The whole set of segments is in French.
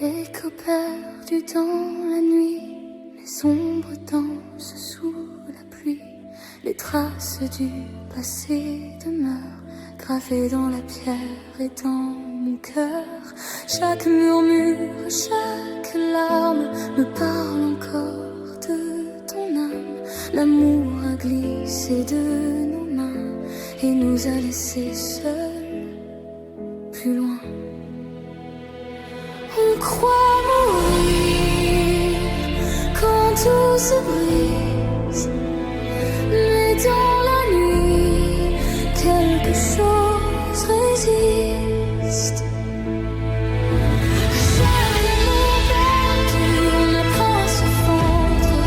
Écho perdu dans la nuit, les ombres dansent sous la pluie. Les traces du passé demeurent gravées dans la pierre et dans mon cœur. Chaque murmure, chaque larme me parle encore de ton âme. L'amour a glissé de nos mains et nous a laissés seuls, plus loin. On croit mourir quand tout se brise, mais dans la nuit, quelque chose résiste. Chaque amour perdu, on apprend à se fondre.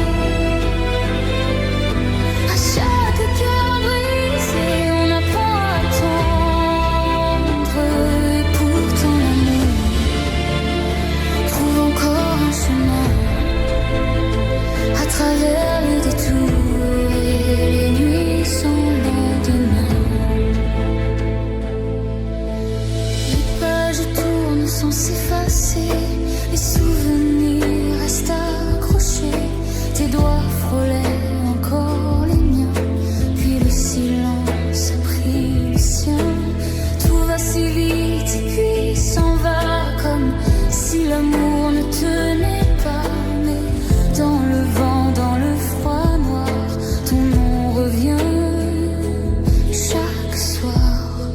À chaque cœur brisé, on apprend à attendre. Et pourtant l'amour trouve encore un chemin à travers les détours et les nuits sans lendemain. Les pages tournent sans s'effacer, les souvenirs restent accrochés. Tes doigts frôlaient encore les miens, puis le silence a pris le sien. Tout va si vite et puis s'en va, comme si l'amour ne tenait pas. Mais dans le vent, dans le froid noir, ton nom revient chaque soir.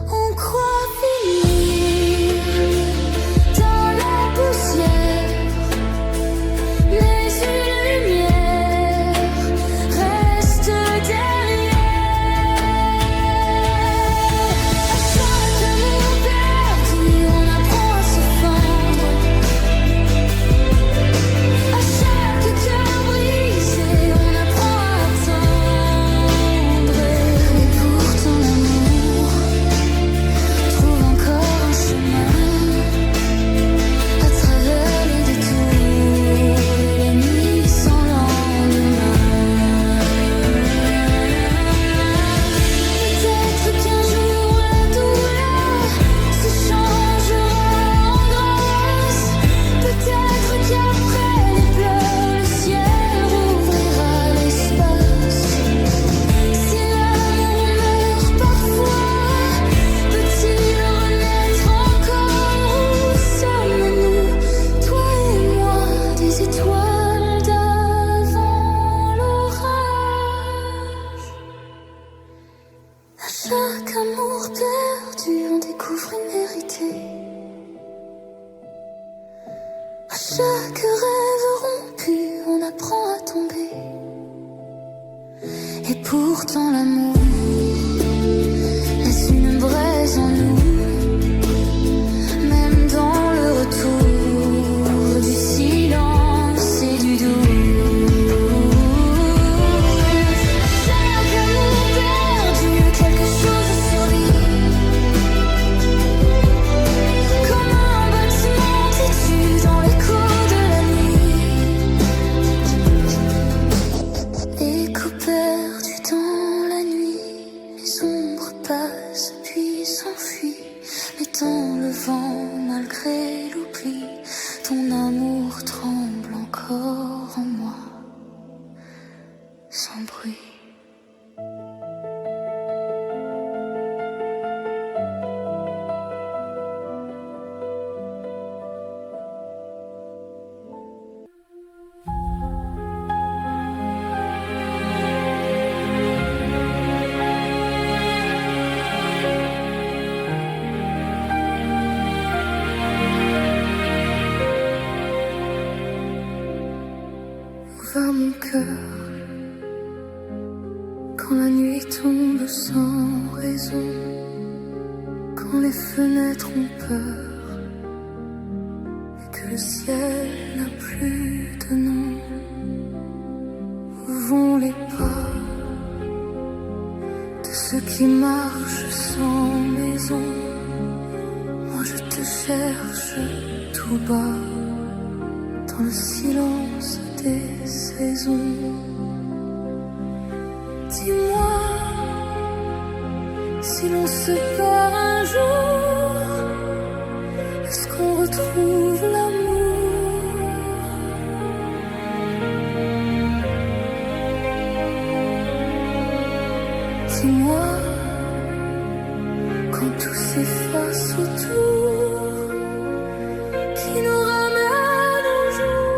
On croit finir dans la poussière, mais une lumière reste derrière. À chaque amour perdu, on apprend à se fendre. À chaque cœur brisé, on apprend à attendre. Et pourtant l'amour trouve encore un chemin à travers les détours et les nuits sans lendemain. Peut-être qu'un jour la douleur se changera en grâce. Peut-être qu'après les pleurs, le ciel rouvrira l'espace. Si l'amour meurt parfois, peut-il renaître encore? Où sommes-nous, toi et moi, des étoiles d'avant l'orage? À chaque amour perdu, on découvre une vérité. À chaque rêve rompu, on apprend à tomber. Et pourtant l'amour laisse une braise en nous, même dans le retour du silence et du doute. Chaque amour perdu, quelque chose survit, comme un bâtiment têtu dans l'écho de la nuit. Écho perdu dans la nuit, les ombres passent puis s'enfuient. Mais dans le vent, malgré l'oubli, ton amour tremble encore en moi, sans bruit. Où va mon cœur quand la nuit tombe sans raison, quand les fenêtres ont peur et que le ciel n'a plus de nom? Où vont les pas de ceux qui marchent sans maison? Moi je te cherche tout bas dans le silence des saisons. Dis-moi si l'on se perd un jour, est-ce qu'on retrouve l'amour? Dis-moi, quand tout s'efface autour, qui nous ramène au jour?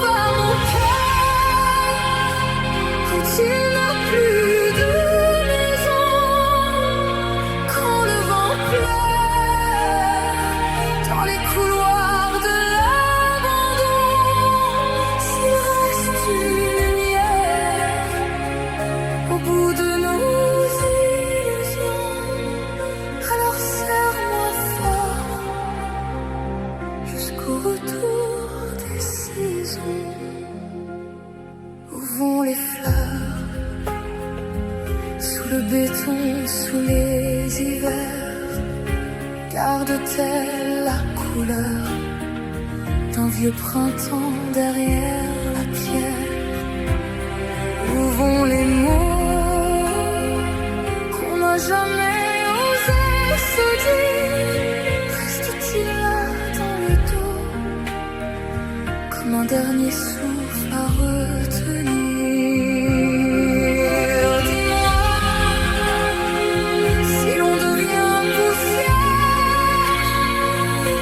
Va mon cœur, quand il n'a plus de maison, quand le vent pleure dans les couloirs de l'abandon, s'il reste une lumière au bout de nos illusions, alors serre-moi fort jusqu'au retour des saisons. Où vont les fleurs? Sous le béton, sous les hivers, garde-t-elle la couleur d'un vieux printemps derrière la pierre? Où vont les mots qu'on n'a jamais osé se dire? Reste-t-il là dans le dos, comme un dernier souffle à retenir? Dis-moi, si l'on devient poussière,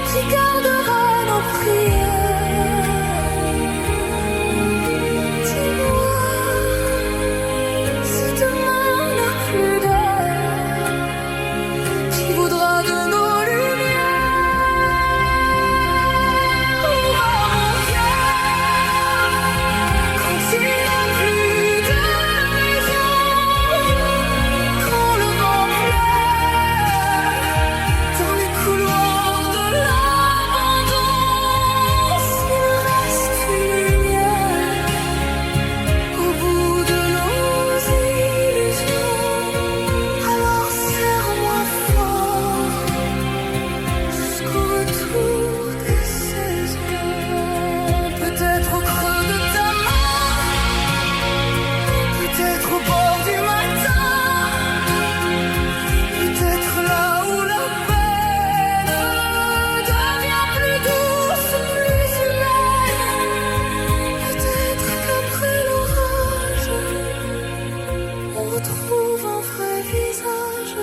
qui gardera nos prières? Dis-moi, si demain n'a plus d'air, qui voudra de nos lumières? Où va mon cœur quand il n'a plus de maison, quand le vent pleure dans les couloirs de l'abandon? S'il reste une lumière au bout de nos illusions, alors serre-moi fort jusqu'au retour des saisons. Peut-être au creux de ta main, peut-être au bord du matin, peut-être là où la peine devient plus douce, plus humaine. Peut-être qu'après l'orage, on retrouve un vrai visage,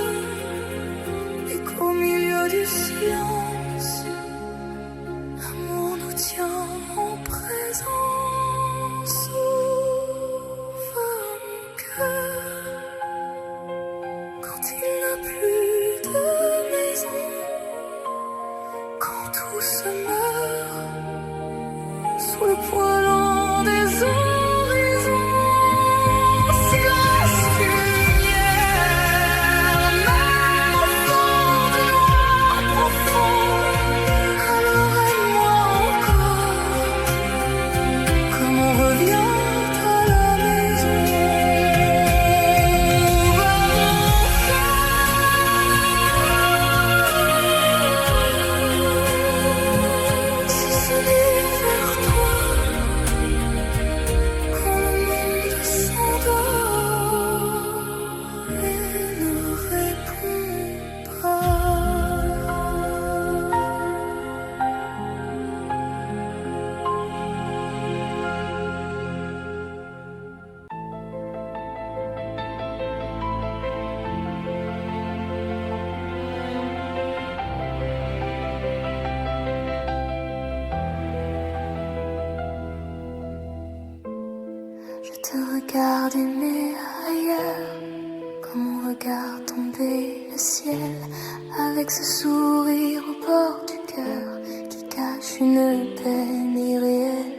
et qu'au milieu du silence, l'amour nous tient en présence. Où va mon cœur quand il n'a plus de maison, quand tout se meurt sous le poids lent des horizons? S'il reste une lumière, même au fond du noir profond, alors aime-moi encore, comme on revient à la maison. Où va mon cœur, si ce n'est vers toi, quand le monde s'endort et ne répond pas? Je te regarde aimer ailleurs, comme on regarde tomber le ciel, avec ce sourire au bord du cœur qui cache une peine irréelle.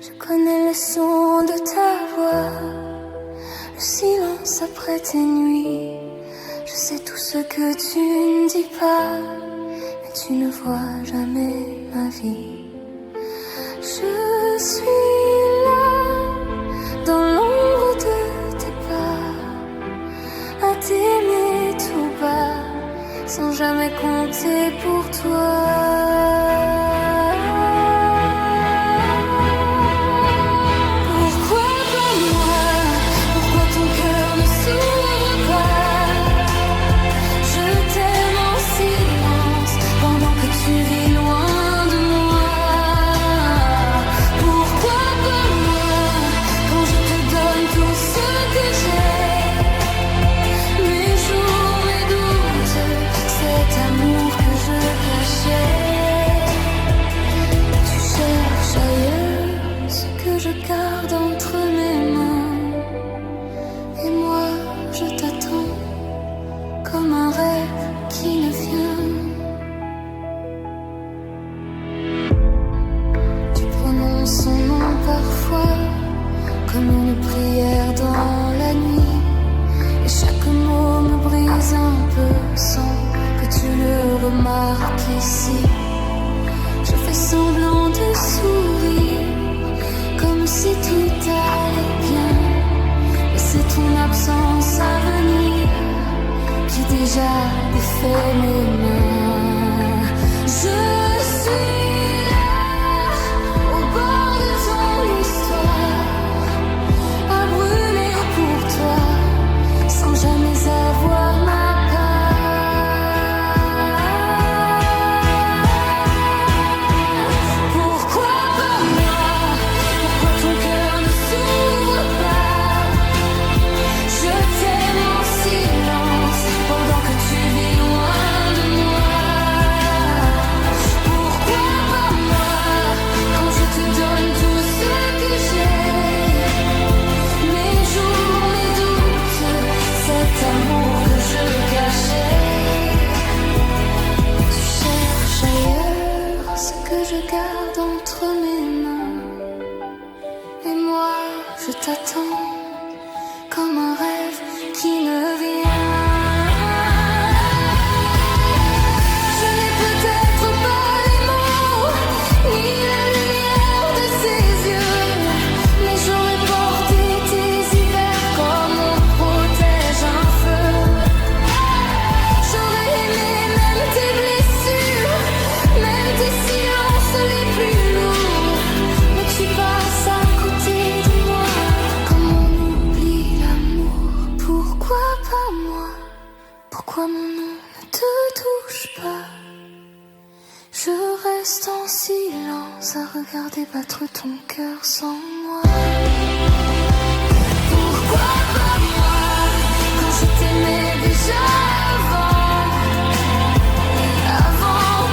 Je connais le son de ta voix, le silence après tes nuits. Je sais tout ce que tu ne dis pas, mais tu ne vois jamais ma vie. Je suis là, dans l'ombre de tes pas, à t'aimer tout bas, sans jamais compter pour toi. Pourquoi pas moi? Pourquoi ton cœur ne s'ouvre pas? Je t'aime en remarque ici. Je fais semblant de sourire, comme si tout allait bien. Mais c'est ton absence à venir qui déjà défait mes mains. Je suis là, au bord de ton histoire, à brûler pour toi, sans jamais avoir ma comme un rêve qui ne vient. Je n'ai peut-être pas les mots, ni la lumière de ses yeux, mais j'aurais porté tes hivers comme on protège un feu. J'aurais aimé même tes blessures, même tes silences les plus lourds, mais tu passes à côté de moi. Pourquoi mon nom ne te touche pas? Je reste en silence à regarder battre ton cœur sans moi. Pourquoi pas moi, quand je t'aimais déjà avant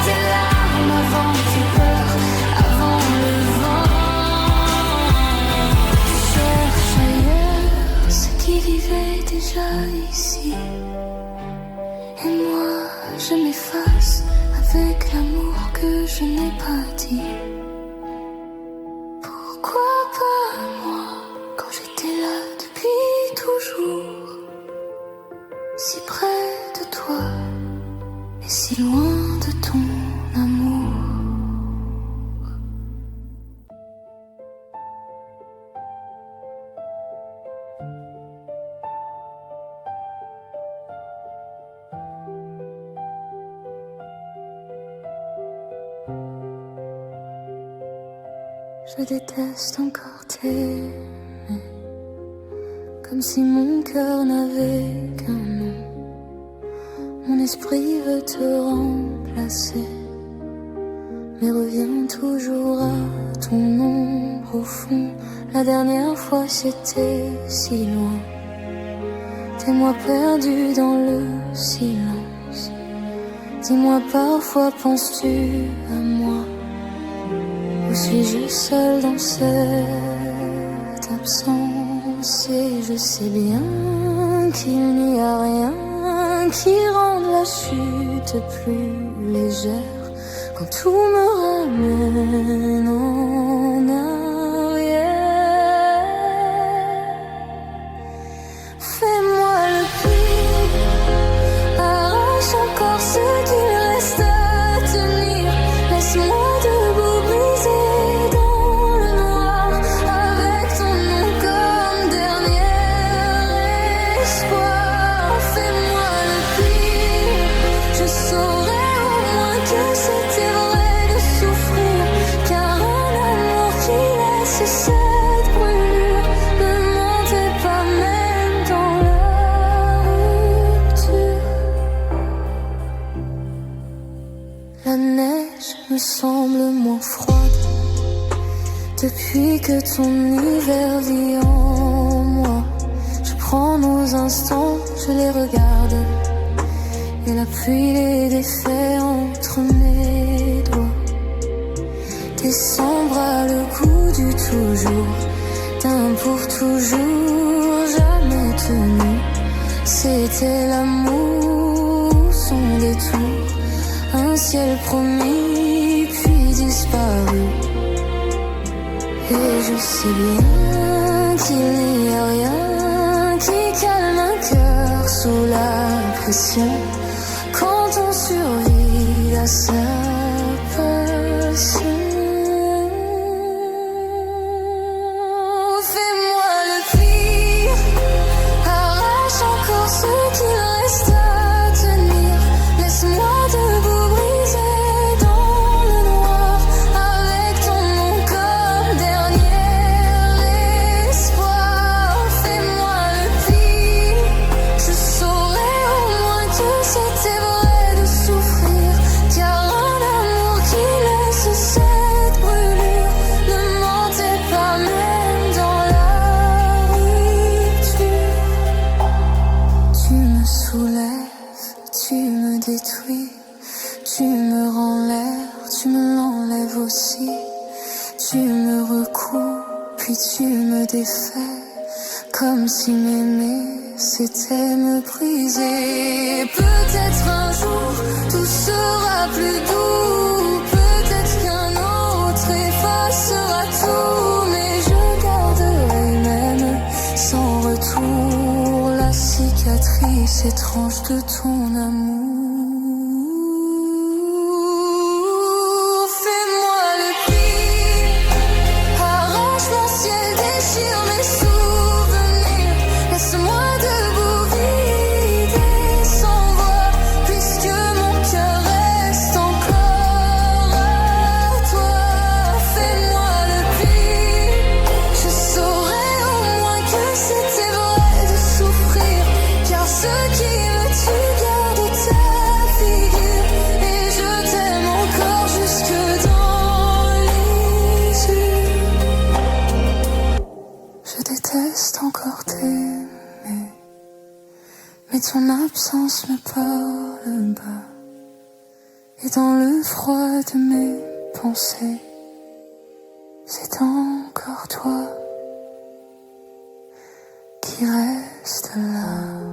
tes larmes, avant tes peurs, avant le vent. Tu cherches ailleurs ce qui vivait déjà ici. Et moi, je m'efface avec l'amour que je n'ai pas dit. Pourquoi pas moi, quand j'étais là depuis toujours, si près de toi et si loin de ton amour. Je déteste encore t'aimer, comme si mon cœur n'avait qu'un nom. Mon esprit veut te remplacer, mais revient toujours à ton ombre au fond. La dernière fois c'était si loin, tes mois perdus dans le silence. Dis-moi parfois penses-tu à moi? Ou suis-je seule dans cette absence? Et je sais bien qu'il n'y a rien qui rende la chute plus légère quand tout me ramène en arrière. Fais-moi le pli, arrache encore ce qu'il reste à tenir. Laisse-moi debout brisé dans le noir, avec ton nom comme dernier espoir. Fais-moi le pli, je saurais au moins que c'était vrai de souffrir, car un amour qui laisse cette brûlure ne mentait pas même dans la rupture. La neige me semble moins froide depuis que ton hiver vit en moi. Je prends nos instants, je les regarde, et la pluie les défait entre mes doigts. Décembre a le goût du toujours, d'un pour toujours jamais tenu. C'était l'amour, son détour, un ciel promis puis disparu. Et je sais bien qu'il n'y a rien qui calme un cœur sous la pression quand on survit sa passion. Fais-moi le pire, arrache encore ce qu'il reste à tenir. Laisse-moi debout brisé dans le noir, avec ton nom comme dernier espoir. Fais-moi le pire, je saurais au moins que c'était vrai de souffrir, car un amour qui laisse cette brûlure ne mentait pas même dans la rupture. Tu me soulèves, tu me détruis, tu me rends l'air, tu me l'enlèves aussi. Tu me recoues, puis tu me défais, comme si m'aimer c'était me briser. Peut-être un jour tout sera plus doux, peut-être qu'un autre effacera tout, mais je garderai même sans retour la cicatrice étrange de ton amour. Fais-moi le pire, arrache mon ciel, déchire mes souvenirs. Laisse-moi debout vide et sans voix, puisque mon cœur reste encore à toi. Fais-moi le pire, je saurais au moins que c'était vrai de souffrir, car ce qui me tue garde ta figure, et je t'aime encore jusque dans les yeux. Je déteste encore t'aimer, mais ton absence me parle bas, et dans le froid de mes pensées, c'est encore toi qui reste là.